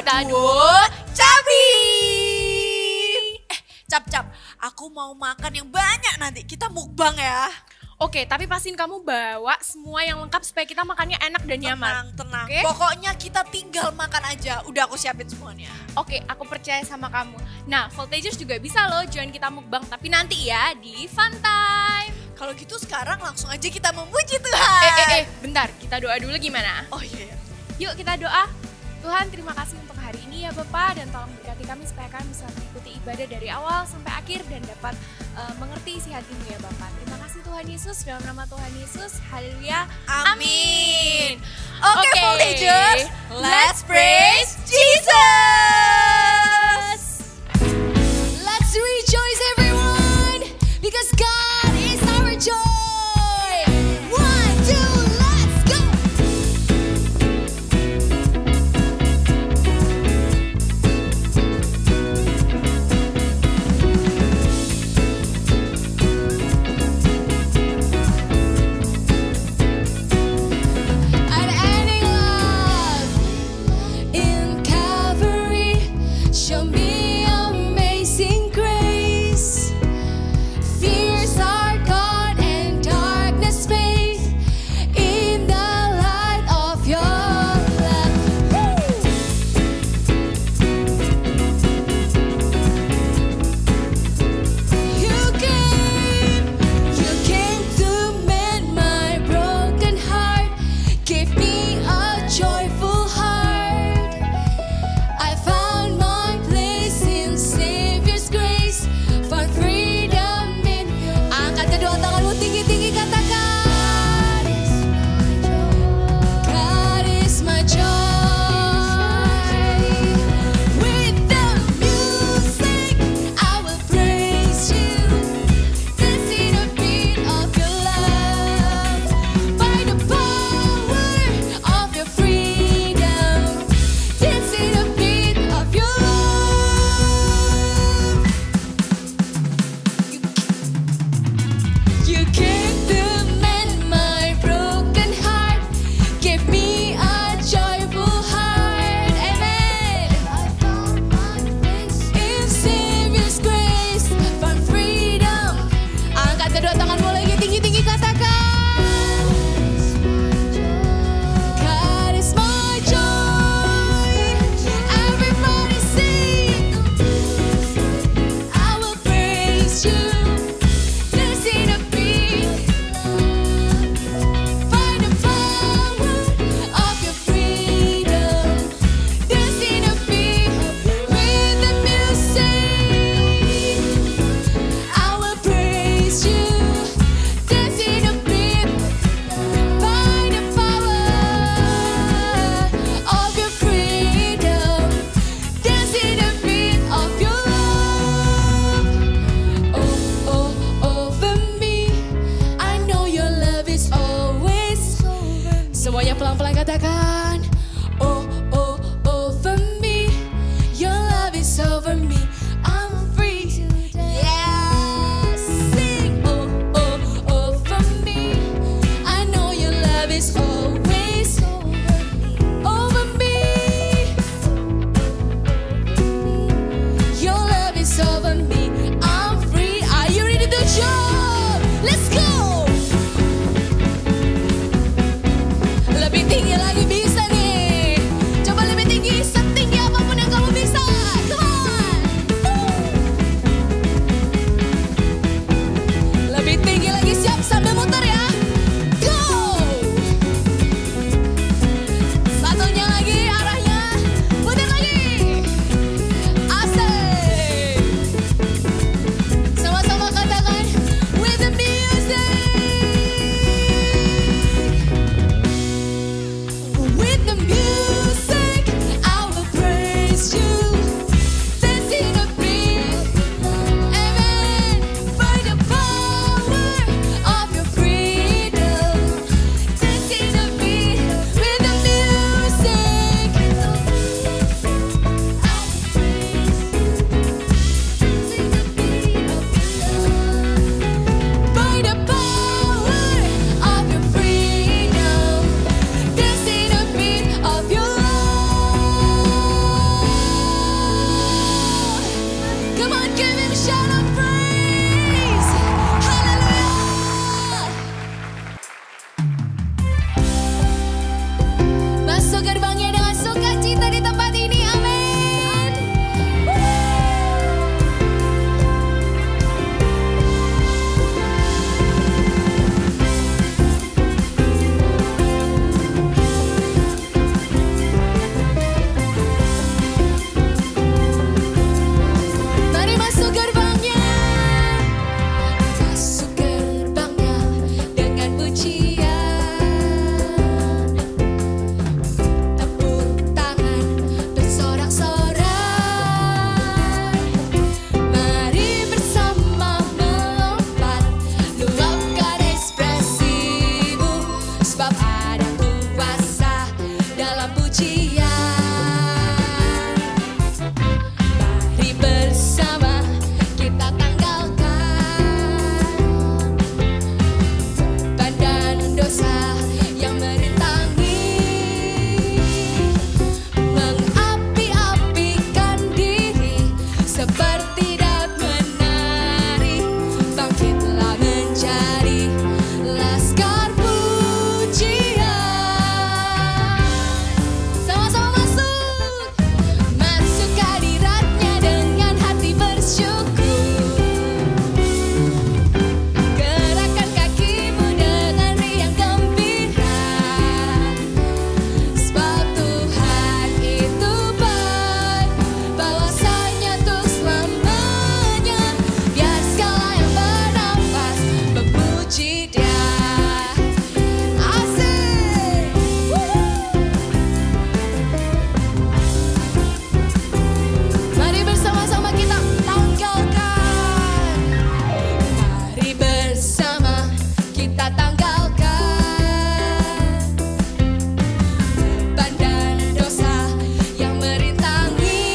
kita duo Cabi. Cap, aku mau makan yang banyak nanti. Kita mukbang ya. Oke, tapi pastiin kamu bawa semua yang lengkap supaya kita makannya enak dan nyaman. Tenang. Oke? Pokoknya kita tinggal makan aja. Udah aku siapin semuanya. Oke, aku percaya sama kamu. Nah, Voltagers juga bisa loh join kita mukbang, tapi nanti ya di Fun Time. Kalau gitu sekarang langsung aja kita memuji Tuhan. Bentar, kita doa dulu gimana? Oh iya. Yuk kita doa. Tuhan, terima kasih untuk hari ini ya Bapak, dan tolong berkati kami supaya kami bisa mengikuti ibadah dari awal sampai akhir dan dapat mengerti isi hati-Mu ya Bapak. Terima kasih Tuhan Yesus, dalam nama Tuhan Yesus, haleluya, amin. Oke, Voltagers, let's praise Jesus. Let's rejoice everyone, because God is our joy. 1, 2, let's go. Unending love in Calvary. Come on, give him a shout of praise. Hallelujah. Masuk gerbangnya dengan sukacita di tempat ini. Amin. Mari masuk gerbangnya. Masuk gerbangnya dengan pujian. Tepuk tangan bersorak-sorak. Mari bersama melompat, luapkan ekspresimu, sebab ada kuasa dalam pujian. Mari bersama kita tanggalkan beban dan dosa yang merintangi, mengapi-apikan diri seperti daun menari, bangkitlah menjadi laskar pujian. Sama-sama masuk, masuk ke hadiratnya dengan hati bersyukur. Gerakkan kakimu dengan riang gembira, sebab Tuhan itu baik, balasannya untuk selamanya. Biar segala yang bernafas memuji Dia. Asik. Mari bersama-sama kita tanggalkan. Mari bersama kita tanggalkan beban dan dosa yang merintangi,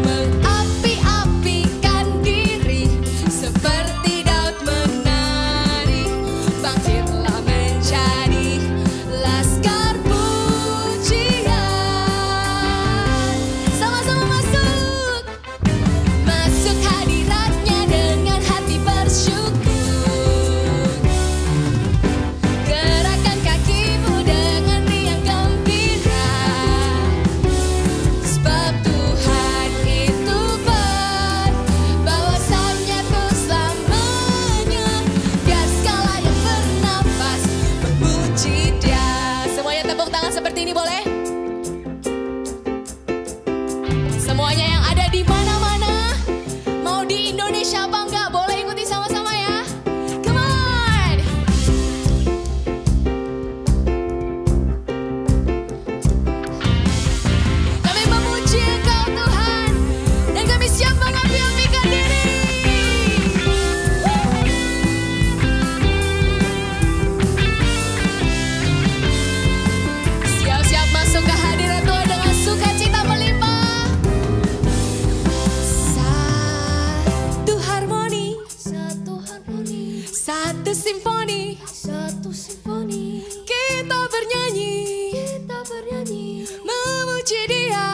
mengapi-apikan diri seperti daun menari, bangkitlah menjadi laskar pujian. Sama-sama masuk, masuk hadiratnya dengan hati bersyukur. Gerakkan kakimu dengan riang gembira, sebab Tuhan itu baik, balasannya untuk selamanya. Biar segala yang bernafas memuji Dia. Semuanya tepuk tangan seperti ini boleh? Semuanya yang ada di mana-mana, mau di Indonesia apa enggak, boleh ikuti sama-sama ya. Come on. Kami memuji Engkau Tuhan, dan kami siap mengapi-apikan diri. Siap-siap masuk ke hadirat Tuhan dengan sukacita melimpah. Satu harmoni, satu simfoni, kita bernyanyi, memuji Dia,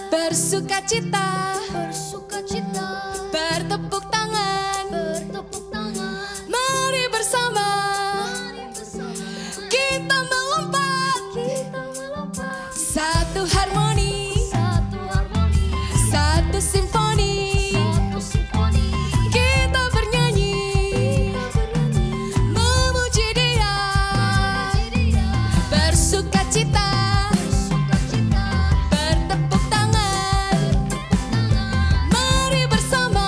bersukacita, bertepuk tangan, mari bersama kita melompat. Satu harmoni, satu simfoni, kita bernyanyi, memuji Dia, bersukacita, bertepuk tangan, mari bersama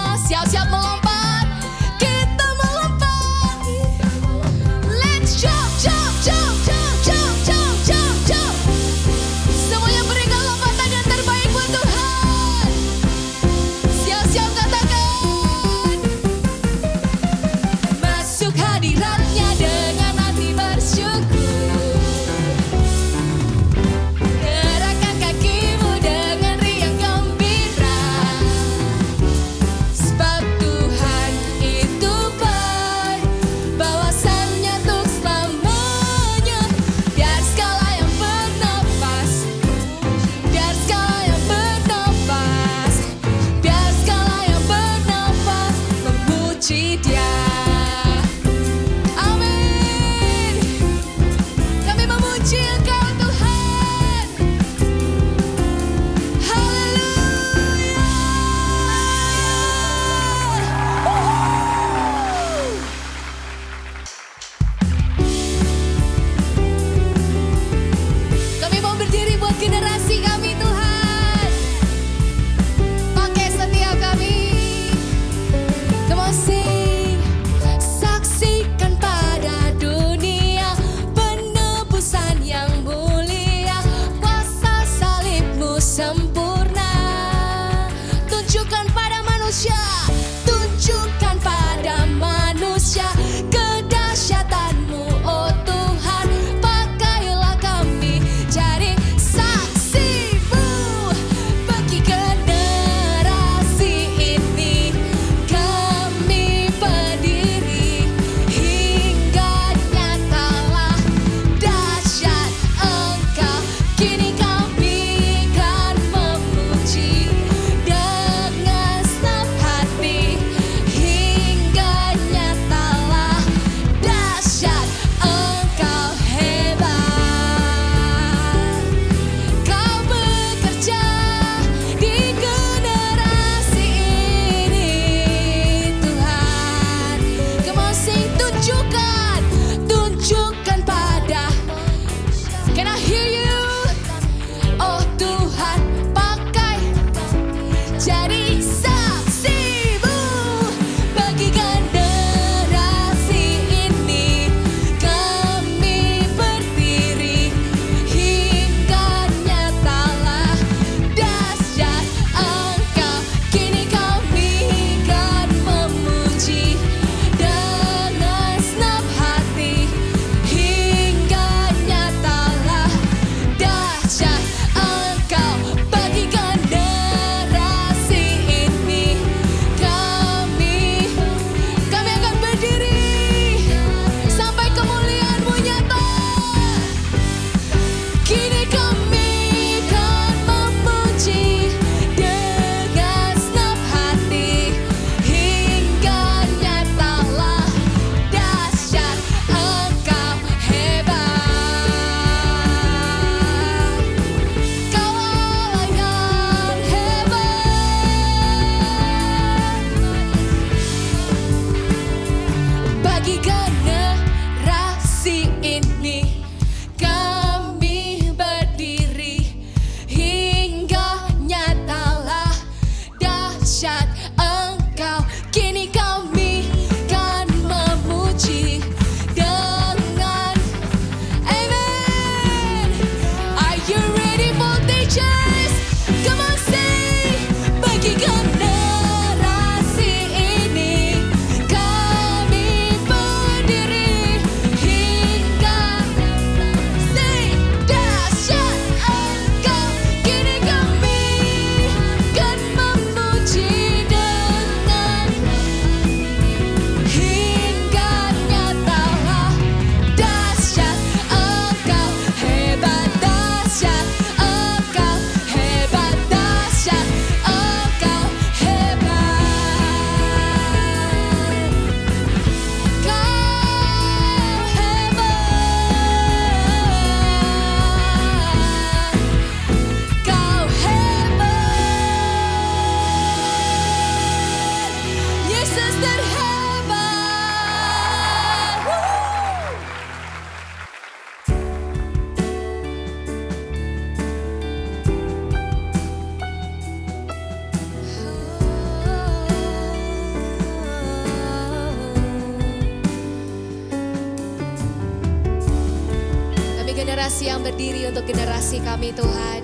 generasi yang berdiri untuk generasi kami Tuhan.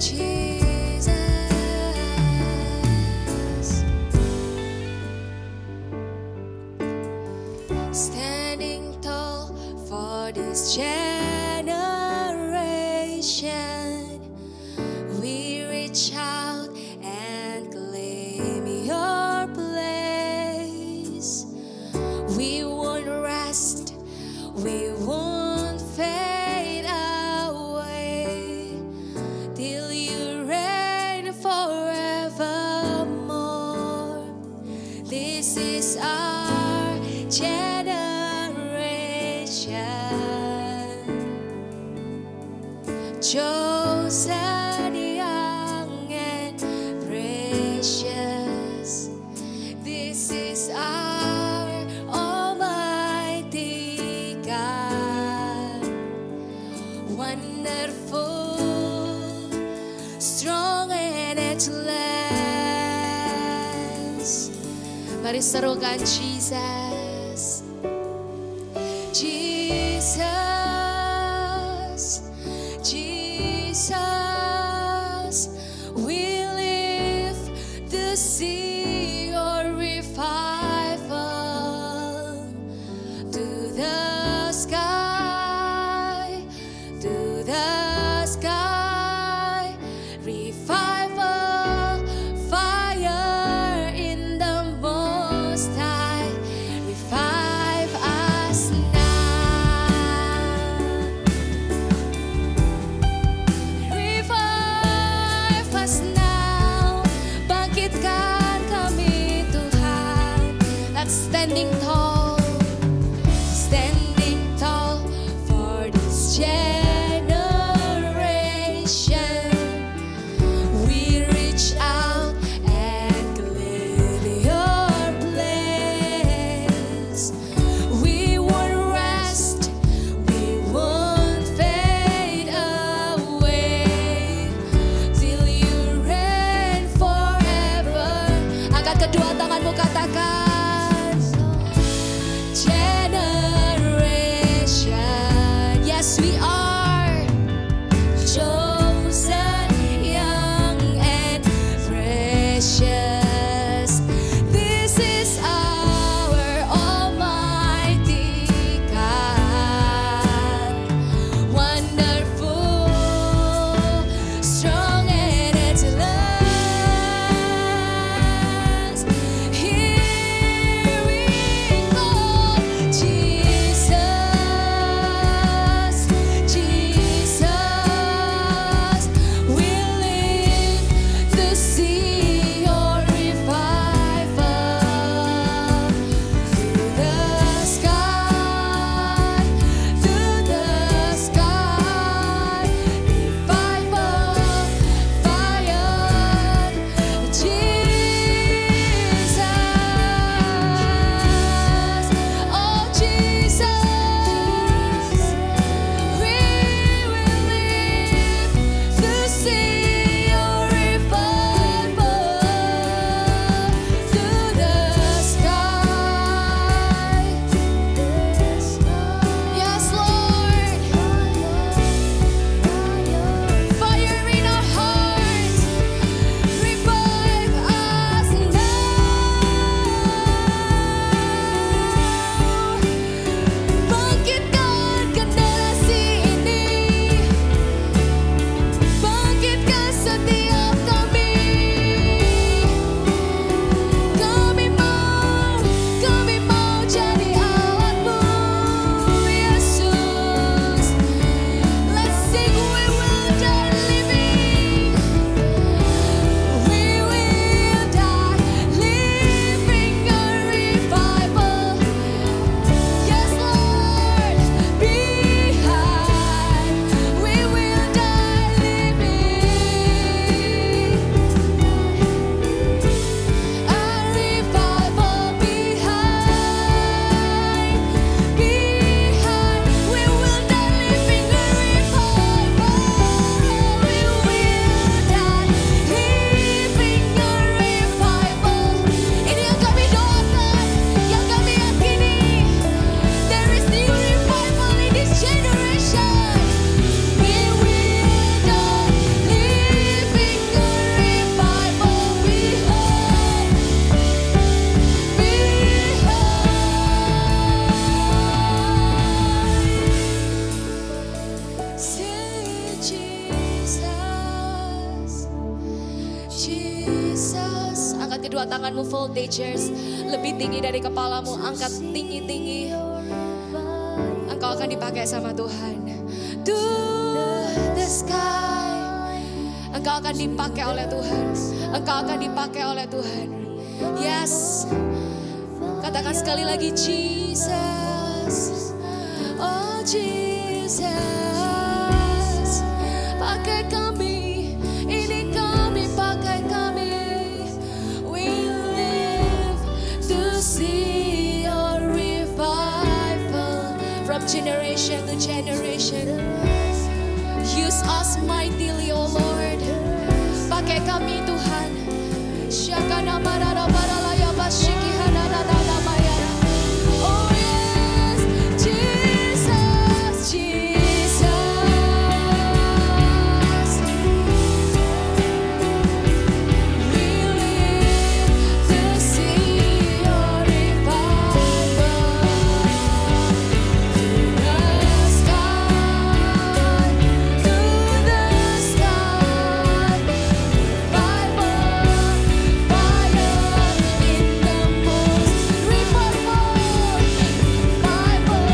Jesus, standing tall for this generation, we reach out and claim your place. We won't rest, we won't fade away till you reign forevermore. This is our generation, chosen, young and precious. This is our Almighty God, wonderful, strong and excellent. Mari serukan Jesus, Jesus, Jesus. We lift the sea or revival to the sky, to the sky. Revival, fire in the Most High. Revive us now. Revive us now. Bangkitkan kami Tuhan. Let's standing tall, standing tall for this generation. We reach out and claim your place. We won't rest, we won't fade away till you reign forever. Angkat kedua tanganmu, katakan kedua tanganmu voltagers. Lebih tinggi dari kepalamu, angkat tinggi-tinggi. Engkau akan dipakai sama Tuhan. To the sky. Engkau akan dipakai oleh Tuhan. Engkau akan dipakai oleh Tuhan. Yes. Katakan sekali lagi, Jesus. Oh Jesus. Pakai kami, ini kami, pakai kami. We live to see your revival from generation to generation. Use us mightily, oh Lord. Pakai kami Tuhan. Syakana marara maralaya basyiki hananana maya. Oh yes, Jesus, Jesus. We live to see your revival. To the sky, to the sky. Revival, fire in the most. Revival, revival,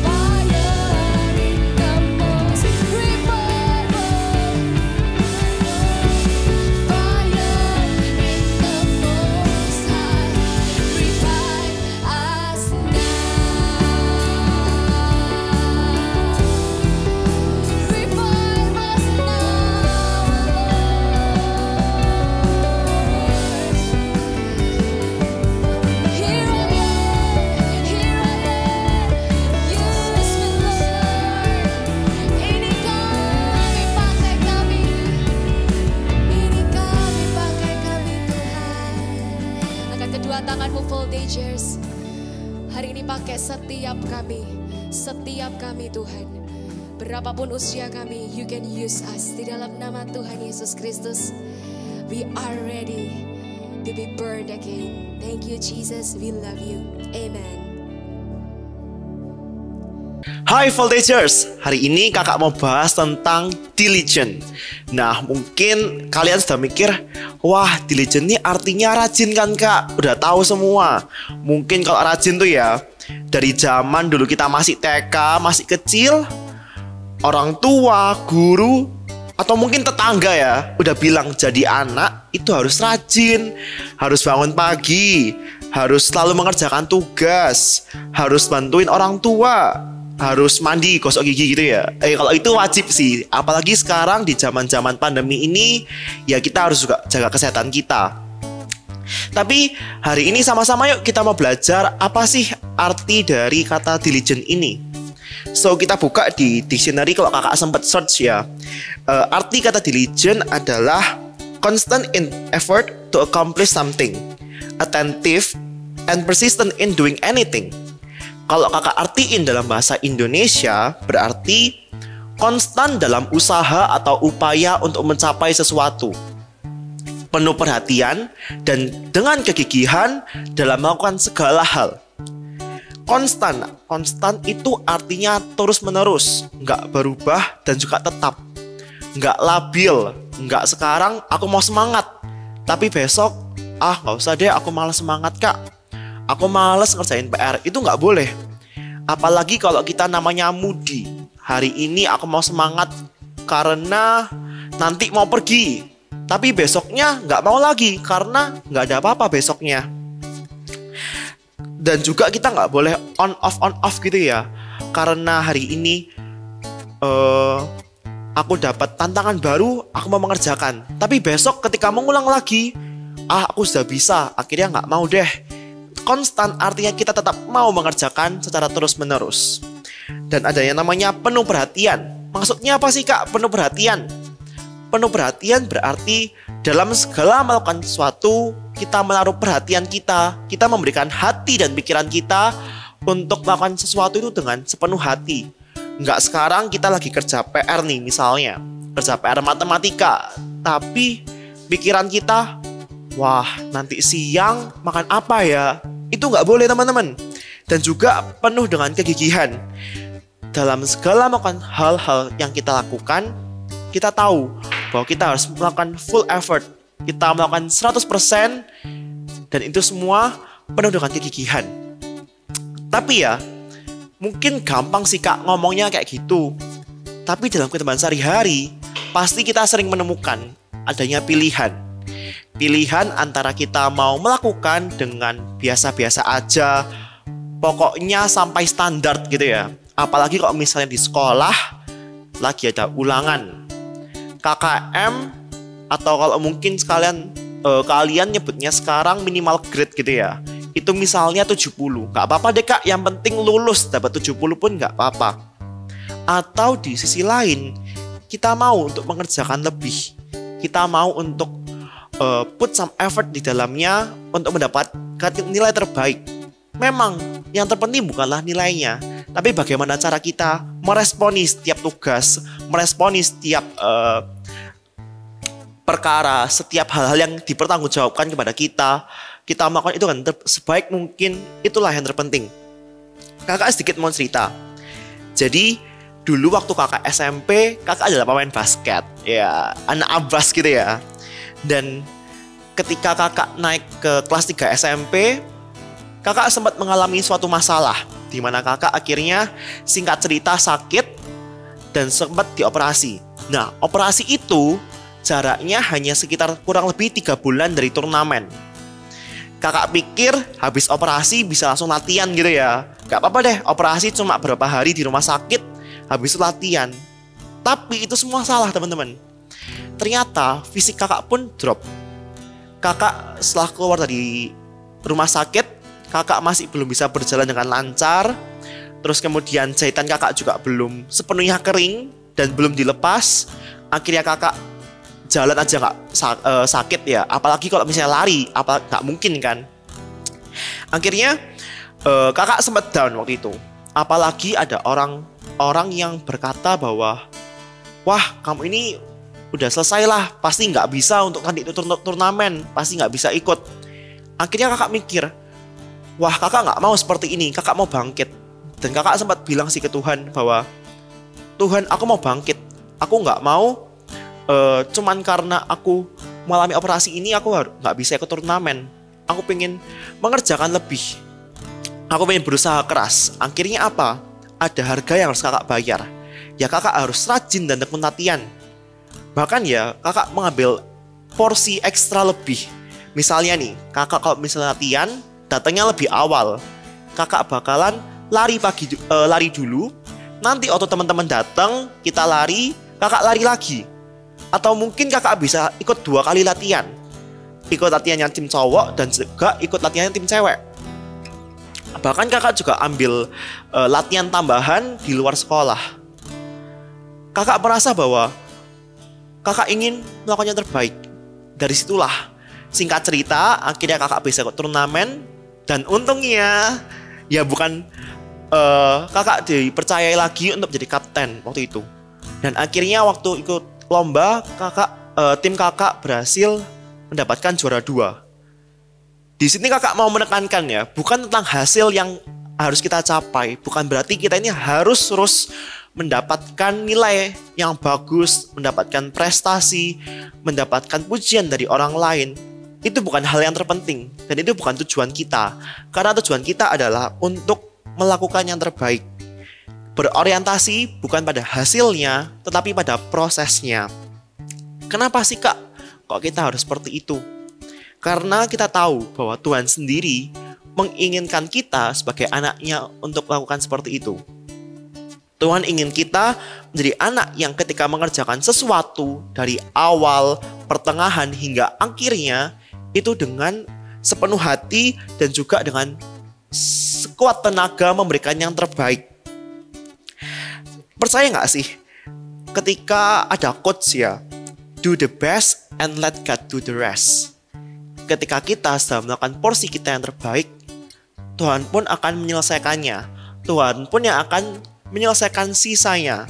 fire in the most. Revival, fire in the most high. Revive us now. Revive us now. Here I am, use me Lord. Ini kami, pakai kami. Ini kami, pakai kami Tuhan. Angkat kedua tanganmu voltagers. Hari ini pakai setiap kami Tuhan. Berapapun usia kami, you can use us. Di dalam nama Tuhan Yesus Kristus, we are ready to be burned again. Thank you Jesus, we love you. Amen. Hai Voltagers, hari ini kakak mau bahas tentang diligent. Nah, mungkin kalian sudah mikir, wah diligent ini artinya rajin kan kak? Udah tahu semua. Mungkin kalau rajin tuh ya, dari zaman dulu kita masih TK, masih kecil, orang tua, guru, atau mungkin tetangga ya, udah bilang jadi anak itu harus rajin, harus bangun pagi, harus selalu mengerjakan tugas, harus bantuin orang tua, harus mandi, gosok gigi gitu ya. Kalau itu wajib sih, apalagi sekarang di zaman-zaman pandemi ini, ya kita harus juga jaga kesehatan kita. Tapi hari ini sama-sama yuk kita mau belajar apa sih arti dari kata diligent ini. So kita buka di dictionary kalau kakak sempat search ya. Arti kata diligent adalah constant in effort to accomplish something, attentive and persistent in doing anything. Kalau kakak artiin dalam bahasa Indonesia berarti konstan dalam usaha atau upaya untuk mencapai sesuatu, penuh perhatian dan dengan kegigihan dalam melakukan segala hal. Konstan itu artinya terus-menerus, nggak berubah dan juga tetap. Nggak labil, nggak sekarang aku mau semangat, tapi besok, nggak usah deh aku malas semangat kak. Aku malas ngerjain PR, itu nggak boleh. Apalagi kalau kita namanya moody. Hari ini aku mau semangat karena nanti mau pergi. Tapi besoknya nggak mau lagi karena nggak ada apa-apa besoknya. Dan juga kita nggak boleh on off gitu ya. Karena hari ini aku dapat tantangan baru, aku mau mengerjakan. Tapi besok ketika mengulang lagi, aku sudah bisa, akhirnya nggak mau deh. Konstan artinya kita tetap mau mengerjakan secara terus-menerus. Dan ada yang namanya penuh perhatian. Maksudnya apa sih kak penuh perhatian? Penuh perhatian berarti dalam segala melakukan sesuatu, kita menaruh perhatian kita memberikan hati dan pikiran kita untuk melakukan sesuatu itu dengan sepenuh hati. Nggak sekarang kita lagi kerja PR nih misalnya, kerja PR matematika, tapi pikiran kita, wah nanti siang makan apa ya? Itu nggak boleh teman-teman. Dan juga penuh dengan kegigihan. Dalam segala melakukan hal-hal yang kita lakukan, kita tahu bahwa kita harus melakukan full effort, kita melakukan 100%, dan itu semua penuh dengan kegigihan. Tapi ya, mungkin gampang sih Kak ngomongnya kayak gitu. Tapi dalam kehidupan sehari-hari, pasti kita sering menemukan adanya pilihan. Pilihan antara kita mau melakukan dengan biasa-biasa aja, pokoknya sampai standar gitu ya. Apalagi kalau misalnya di sekolah lagi ada ulangan, KKM, atau kalau mungkin kalian nyebutnya sekarang minimal grade gitu ya. Itu misalnya 70, nggak apa-apa deh Kak, yang penting lulus, dapat 70 pun nggak apa-apa. Atau di sisi lain, kita mau untuk mengerjakan lebih, kita mau untuk put some effort di dalamnya untuk mendapatkan nilai terbaik. Memang yang terpenting bukanlah nilainya, tapi bagaimana cara kita meresponi setiap tugas, meresponi setiap perkara, setiap hal-hal yang dipertanggungjawabkan kepada kita. Kita melakukan itu kan sebaik mungkin, itulah yang terpenting. Kakak sedikit mau cerita. Jadi dulu waktu kakak SMP, kakak adalah pemain basket, ya anak abas gitu ya. Dan ketika kakak naik ke kelas 3 SMP, kakak sempat mengalami suatu masalah, di mana kakak akhirnya singkat cerita sakit dan sempat dioperasi. Nah, operasi itu jaraknya hanya sekitar kurang lebih 3 bulan dari turnamen. Kakak pikir habis operasi bisa langsung latihan gitu ya. Gak apa-apa deh, operasi cuma berapa hari di rumah sakit, habis itu latihan. Tapi itu semua salah teman-teman. Ternyata fisik kakak pun drop. Kakak setelah keluar dari rumah sakit, kakak masih belum bisa berjalan dengan lancar. Terus kemudian jahitan kakak juga belum sepenuhnya kering dan belum dilepas. Akhirnya kakak jalan aja nggak sakit ya, apalagi kalau misalnya lari, nggak mungkin kan. Akhirnya kakak sempat down waktu itu. Apalagi ada orang yang berkata bahwa, wah kamu ini udah selesai lah, pasti nggak bisa untuk nanti itu turnamen, pasti nggak bisa ikut. Akhirnya kakak mikir, wah kakak nggak mau seperti ini, kakak mau bangkit. Dan kakak sempat bilang sih ke Tuhan bahwa, Tuhan aku mau bangkit, aku nggak mau cuman karena aku mengalami operasi ini aku nggak bisa ikut turnamen. Aku pengen mengerjakan lebih, aku pengen berusaha keras. Akhirnya apa? Ada harga yang harus kakak bayar. Ya kakak harus rajin dan tekun latihan. Bahkan ya kakak mengambil porsi ekstra lebih. Misalnya nih, kakak kalau misalnya latihan datangnya lebih awal, kakak bakalan lari dulu. Nanti waktu teman-teman datang, kita lari, kakak lari lagi. Atau mungkin kakak bisa ikut 2 kali latihan. Ikut latihan yang tim cowok dan juga ikut latihan yang tim cewek. Bahkan kakak juga ambil latihan tambahan di luar sekolah. Kakak merasa bahwa kakak ingin melakukan yang terbaik. Dari situlah singkat cerita akhirnya kakak bisa ikut turnamen. Dan untungnya ya bukan kakak dipercayai lagi untuk menjadi kapten waktu itu. Dan akhirnya waktu ikut lomba, tim kakak berhasil mendapatkan juara 2. Di sini kakak mau menekankan ya, bukan tentang hasil yang harus kita capai, bukan berarti kita ini harus terus mendapatkan nilai yang bagus, mendapatkan prestasi, mendapatkan pujian dari orang lain. Itu bukan hal yang terpenting dan itu bukan tujuan kita. Karena tujuan kita adalah untuk melakukan yang terbaik. Berorientasi bukan pada hasilnya, tetapi pada prosesnya. Kenapa sih Kak? Kok kita harus seperti itu? Karena kita tahu bahwa Tuhan sendiri menginginkan kita sebagai anaknya untuk melakukan seperti itu. Tuhan ingin kita menjadi anak yang ketika mengerjakan sesuatu dari awal, pertengahan hingga akhirnya itu dengan sepenuh hati dan juga dengan sekuat tenaga memberikan yang terbaik. Percaya nggak sih, ketika ada quotes ya, do the best and let God do the rest. Ketika kita sedang melakukan porsi kita yang terbaik, Tuhan pun akan menyelesaikannya. Tuhan pun yang akan menyelesaikan sisanya.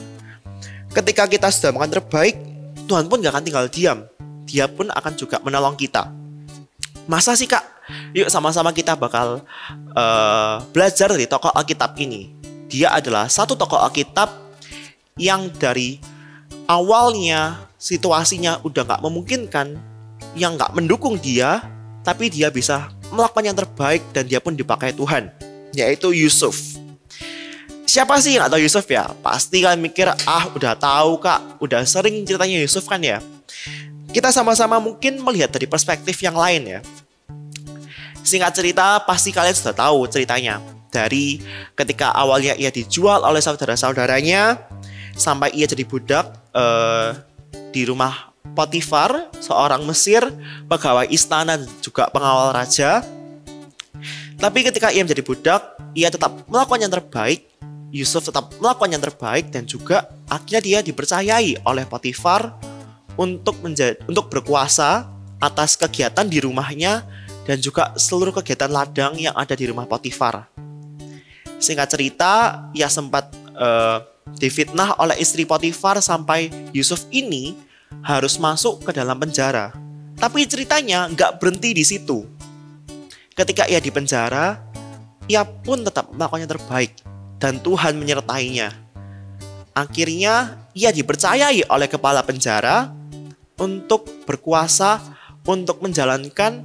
Ketika kita sudah melakukan terbaik, Tuhan pun gak akan tinggal diam. Dia pun akan juga menolong kita. Masa sih Kak? Yuk sama-sama kita bakal belajar dari tokoh Alkitab ini. Dia adalah satu tokoh Alkitab yang dari awalnya situasinya udah gak memungkinkan, yang nggak mendukung dia, tapi dia bisa melakukan yang terbaik dan dia pun dipakai Tuhan, yaitu Yusuf. Siapa sih yang nggak tahu Yusuf ya? Pasti kalian mikir, udah tahu kak, udah sering ceritanya Yusuf kan ya. Kita sama-sama mungkin melihat dari perspektif yang lain ya. Singkat cerita, pasti kalian sudah tahu ceritanya. Dari ketika awalnya ia dijual oleh saudara-saudaranya, sampai ia jadi budak di rumah Potifar, seorang Mesir, pegawai istana dan juga pengawal raja. Tapi ketika ia menjadi budak, ia tetap melakukan yang terbaik. Yusuf tetap melakukan yang terbaik dan juga akhirnya dia dipercayai oleh Potifar untuk berkuasa atas kegiatan di rumahnya dan juga seluruh kegiatan ladang yang ada di rumah Potifar. Singkat cerita, ia sempat difitnah oleh istri Potifar sampai Yusuf ini harus masuk ke dalam penjara. Tapi ceritanya nggak berhenti di situ. Ketika ia di penjara, ia pun tetap melakukan yang terbaik dan Tuhan menyertainya. Akhirnya ia dipercayai oleh kepala penjara untuk berkuasa, untuk menjalankan,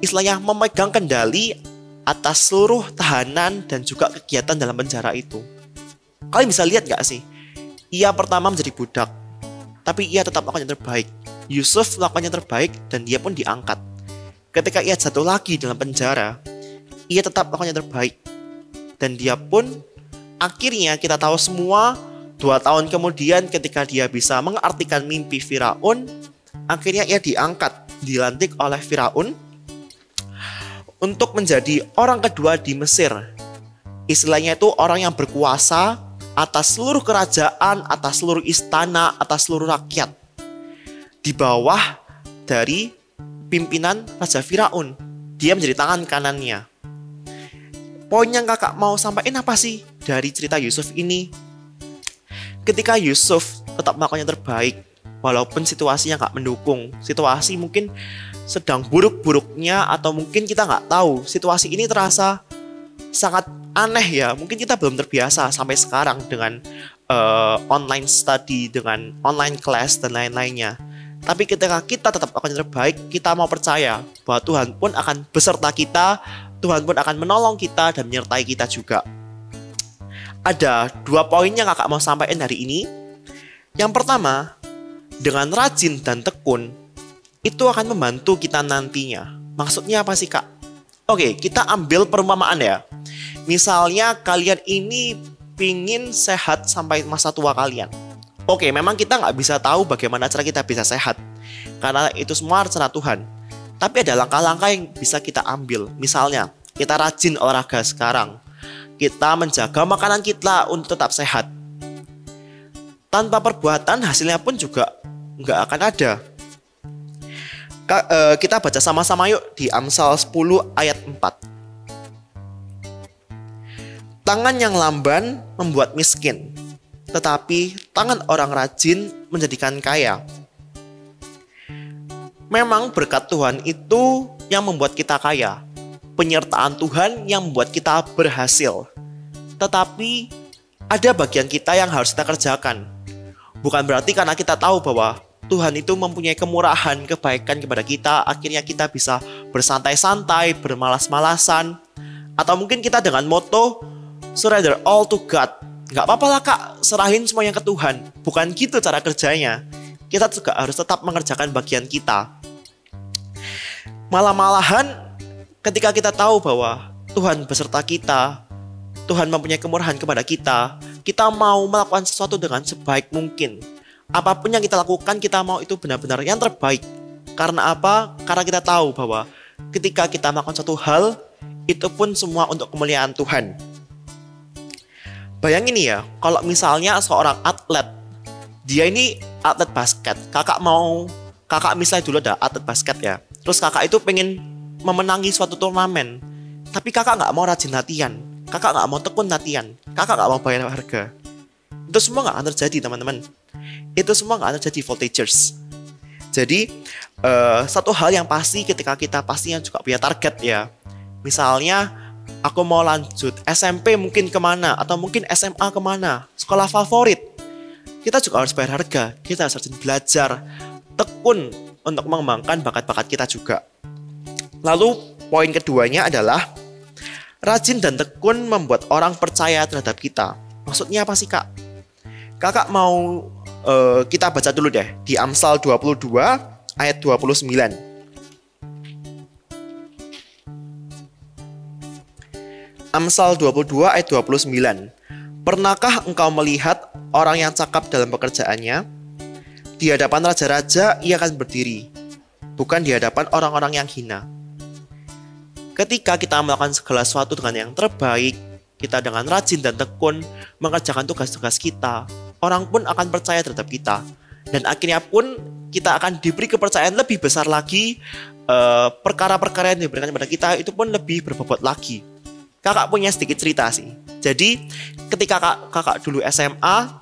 istilahnya memegang kendali atas seluruh tahanan dan juga kegiatan dalam penjara itu. Kalian bisa lihat gak sih? Ia pertama menjadi budak, tapi ia tetap melakukan yang terbaik. Yusuf melakukan yang terbaik dan dia pun diangkat. Ketika ia jatuh lagi dalam penjara, ia tetap melakukan yang terbaik. Dan dia pun akhirnya kita tahu semua 2 tahun kemudian ketika dia bisa mengartikan mimpi Firaun, akhirnya ia diangkat, dilantik oleh Firaun untuk menjadi orang kedua di Mesir. Istilahnya itu orang yang berkuasa atas seluruh kerajaan, atas seluruh istana, atas seluruh rakyat. Di bawah dari pimpinan Raja Firaun. Dia menjadi tangan kanannya. Poin yang kakak mau sampaikan apa sih dari cerita Yusuf ini? Ketika Yusuf tetap melakukan yang terbaik, walaupun situasinya nggak mendukung, situasi mungkin sedang buruk-buruknya, atau mungkin kita nggak tahu, situasi ini terasa sangat aneh ya. Mungkin kita belum terbiasa sampai sekarang dengan online study, dengan online class dan lain-lainnya. Tapi ketika kita tetap melakukan yang terbaik, kita mau percaya bahwa Tuhan pun akan beserta kita, Tuhan pun akan menolong kita dan menyertai kita juga. Ada 2 poin yang kakak mau sampaikan hari ini. Yang pertama, dengan rajin dan tekun, itu akan membantu kita nantinya. Maksudnya apa sih kak? Oke, kita ambil perumpamaan ya. Misalnya kalian ini pingin sehat sampai masa tua kalian. Oke, memang kita nggak bisa tahu bagaimana cara kita bisa sehat, karena itu semua rencana Tuhan. Tapi ada langkah-langkah yang bisa kita ambil. Misalnya, kita rajin olahraga sekarang. Kita menjaga makanan kita untuk tetap sehat. Tanpa perbuatan, hasilnya pun juga nggak akan ada. Kita baca sama-sama yuk di Amsal 10 ayat 4. Tangan yang lamban membuat miskin, tetapi tangan orang rajin menjadikan kaya. Memang berkat Tuhan itu yang membuat kita kaya. Penyertaan Tuhan yang membuat kita berhasil. Tetapi ada bagian kita yang harus kita kerjakan. Bukan berarti karena kita tahu bahwa Tuhan itu mempunyai kemurahan, kebaikan kepada kita, akhirnya kita bisa bersantai-santai, bermalas-malasan. Atau mungkin kita dengan moto surrender all to God. Gak apa-apa lah kak, serahin semuanya ke Tuhan. Bukan gitu cara kerjanya. Kita juga harus tetap mengerjakan bagian kita. Malahan ketika kita tahu bahwa Tuhan beserta kita, Tuhan mempunyai kemurahan kepada kita, kita mau melakukan sesuatu dengan sebaik mungkin. Apapun yang kita lakukan, kita mau itu benar-benar yang terbaik. Karena apa? Karena kita tahu bahwa ketika kita melakukan suatu hal, itu pun semua untuk kemuliaan Tuhan. Bayangin ya, kalau misalnya seorang atlet, dia ini atlet basket. Kakak misalnya dulu ada atlet basket ya. Terus kakak itu pengen memenangi suatu turnamen. Tapi kakak gak mau rajin latihan. Kakak gak mau tekun latihan. Kakak gak mau bayar harga. Itu semua gak akan terjadi teman-teman. Itu semua gak akan terjadi voltagers. Jadi satu hal yang pasti ketika kita pastinya juga punya target ya. Misalnya aku mau lanjut SMP mungkin kemana, atau mungkin SMA kemana, sekolah favorit. Kita juga harus bayar harga. Kita harus rajin belajar, tekun untuk mengembangkan bakat-bakat kita juga. Lalu poin keduanya adalah rajin dan tekun membuat orang percaya terhadap kita. Maksudnya apa sih Kak? Kakak mau kita baca dulu deh di Amsal 22 ayat 29. Amsal 22 ayat 29. Pernahkah engkau melihat orang yang cakap dalam pekerjaannya? Di hadapan raja-raja ia akan berdiri, bukan di hadapan orang-orang yang hina. Ketika kita melakukan segala sesuatu dengan yang terbaik, kita dengan rajin dan tekun mengerjakan tugas-tugas kita, orang pun akan percaya terhadap kita. Dan akhirnya pun kita akan diberi kepercayaan lebih besar lagi, perkara-perkara yang diberikan kepada kita itu pun lebih berbobot lagi. Kakak punya sedikit cerita sih. Jadi ketika kakak dulu SMA,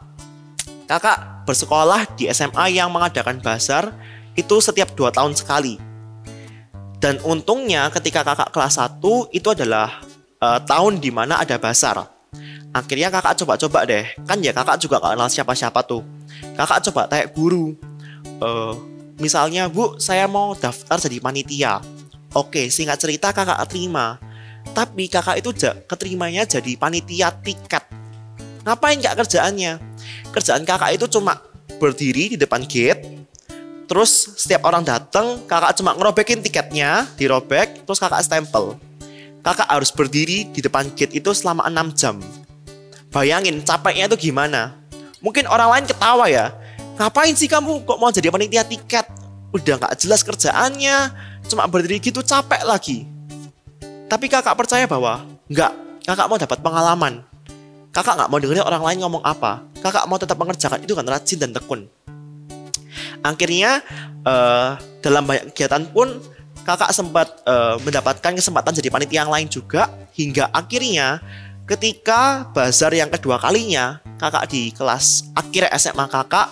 kakak bersekolah di SMA yang mengadakan bazar itu setiap 2 tahun sekali. Dan untungnya ketika kakak kelas 1 itu adalah tahun dimana ada bazar. Akhirnya kakak coba-coba deh. Kan ya kakak juga gak kenal siapa-siapa tuh. Kakak coba tanya guru. Misalnya, Bu, saya mau daftar jadi panitia. Oke, singkat cerita kakak terima. Tapi kakak itu keterimanya jadi panitia tiket. Ngapain kak kerjaannya? Kerjaan kakak itu cuma berdiri di depan gate. Terus setiap orang datang, kakak cuma ngerobekin tiketnya, dirobek, terus kakak stempel. Kakak harus berdiri di depan gate itu selama 6 jam. Bayangin capeknya itu gimana? Mungkin orang lain ketawa ya. Ngapain sih kamu kok mau jadi panitia tiket? Udah gak jelas kerjaannya, cuma berdiri gitu capek lagi. Tapi kakak percaya bahwa enggak, kakak mau dapat pengalaman. Kakak gak mau dengerin orang lain ngomong apa. Kakak mau tetap mengerjakan itu dengan rajin dan tekun. Akhirnya dalam banyak kegiatan pun kakak sempat mendapatkan kesempatan jadi panitia yang lain juga. Hingga akhirnya ketika bazar yang kedua kalinya, kakak di kelas akhir SMA kakak,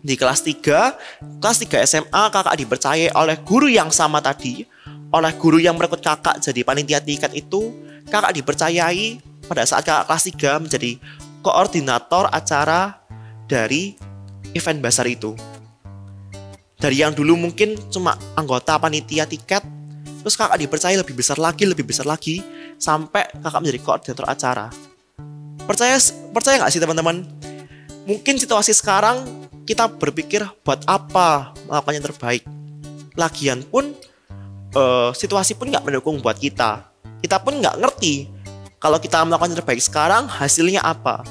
di kelas 3 SMA kakak dipercaya oleh guru yang sama tadi. Oleh guru yang merekrut kakak jadi panitia tiket itu, kakak dipercayai pada saat kakak kelas 3 menjadi koordinator acara dari event bazar itu. Dari yang dulu mungkin cuma anggota panitia tiket, terus kakak dipercaya lebih besar lagi, sampai kakak menjadi koordinator acara. Percaya nggak sih teman-teman? Mungkin situasi sekarang kita berpikir buat apa melakukan yang terbaik. Lagian pun situasi pun nggak mendukung buat kita. Kita pun nggak ngerti kalau kita melakukan yang terbaik sekarang hasilnya apa.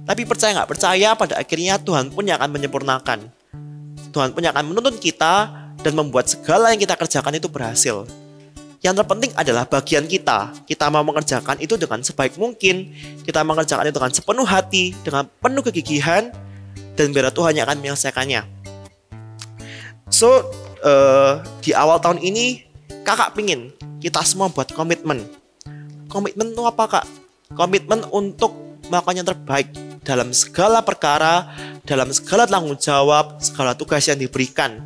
Tapi percaya nggak percaya, pada akhirnya Tuhan pun yang akan menyempurnakan. Tuhan pun yang akan menuntun kita dan membuat segala yang kita kerjakan itu berhasil. Yang terpenting adalah bagian kita. Kita mau mengerjakan itu dengan sebaik mungkin. Kita mengerjakan itu dengan sepenuh hati, dengan penuh kegigihan, dan biar Tuhan yang akan menyelesaikannya. So, di awal tahun ini, kakak pingin kita semua buat komitmen. Komitmen itu apa kak? Komitmen untuk melakukan yang terbaik dalam segala perkara, dalam segala tanggung jawab, segala tugas yang diberikan.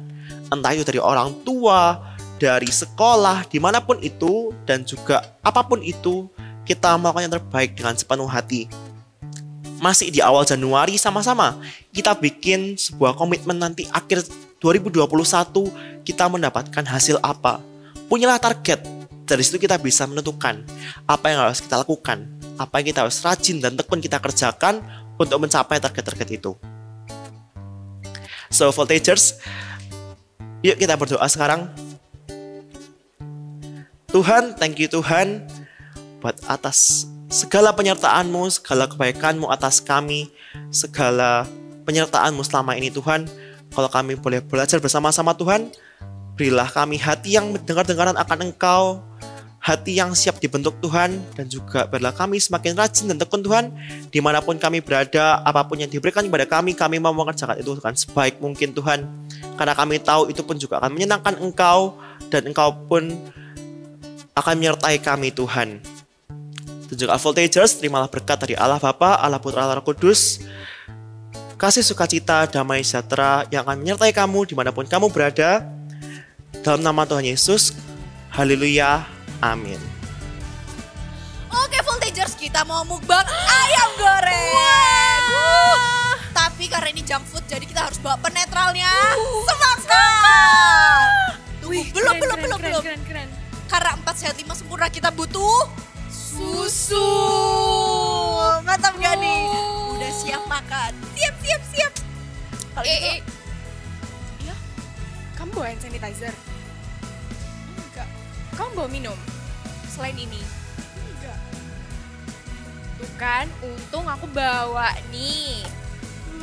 Entah itu dari orang tua, dari sekolah, dimanapun itu, dan juga apapun itu, kita melakukan yang terbaik dengan sepenuh hati. Masih di awal Januari sama-sama, kita bikin sebuah komitmen nanti akhir 2021 kita mendapatkan hasil apa. Punyalah target, dari situ kita bisa menentukan apa yang harus kita lakukan, apa yang kita harus rajin dan tekun kita kerjakan untuk mencapai target-target itu. So, Voltagers, yuk kita berdoa sekarang. Tuhan, thank you Tuhan buat atas segala penyertaan-Mu, segala kebaikan-Mu atas kami, segala penyertaan-Mu selama ini Tuhan. Kalau kami boleh belajar bersama-sama Tuhan, berilah kami hati yang mendengar-dengaran akan Engkau, hati yang siap dibentuk Tuhan, dan juga berilah kami semakin rajin dan tekun Tuhan, dimanapun kami berada, apapun yang diberikan kepada kami mau mengerjakan itu dengan sebaik mungkin Tuhan, karena kami tahu itu pun juga akan menyenangkan Engkau, dan Engkau pun akan menyertai kami Tuhan. Dan juga Voltagers, terimalah berkat dari Allah Bapa, Allah Putra, Allah Roh Kudus, kasih sukacita, damai sejahtera yang akan menyertai kamu dimanapun kamu berada. Dalam nama Tuhan Yesus, haleluya, amin. Oke Voltagers, kita mau mukbang ayam goreng. Tapi karena ini junk food, jadi kita harus bawa penetralnya. Semangat! sehat 5 sempurna kita butuh susu. Mantap gak nih? Udah siap makan. Siap. Kalau gitu, Iya, kamu bawa hand sanitizer? Enggak. Kamu bawa minum? Selain ini? Enggak. Tuh kan, untung aku bawa nih.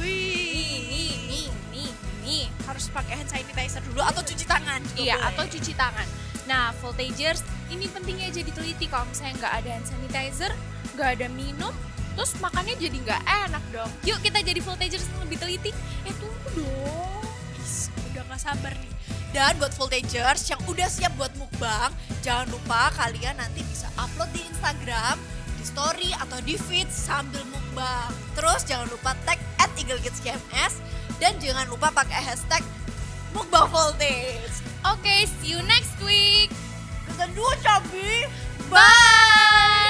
Nih. harus pakai hand sanitizer dulu atau cuci tangan juga Iya, boleh. atau cuci tangan. Nah, voltagers, ini pentingnya jadi teliti. Kalau misalnya nggak ada hand sanitizer, nggak ada minum, terus makannya jadi nggak enak dong. Yuk kita jadi voltagers yang lebih teliti. Tunggu dong. Udah gak sabar nih. Dan buat voltagers yang udah siap buat mukbang, jangan lupa kalian nanti bisa upload di Instagram, di story atau di feed sambil mukbang. Terus jangan lupa tag @eaglekidsGMS dan jangan lupa pakai hashtag mukbang voltage. Oke, see you next week. Kita dua cabi. Bye.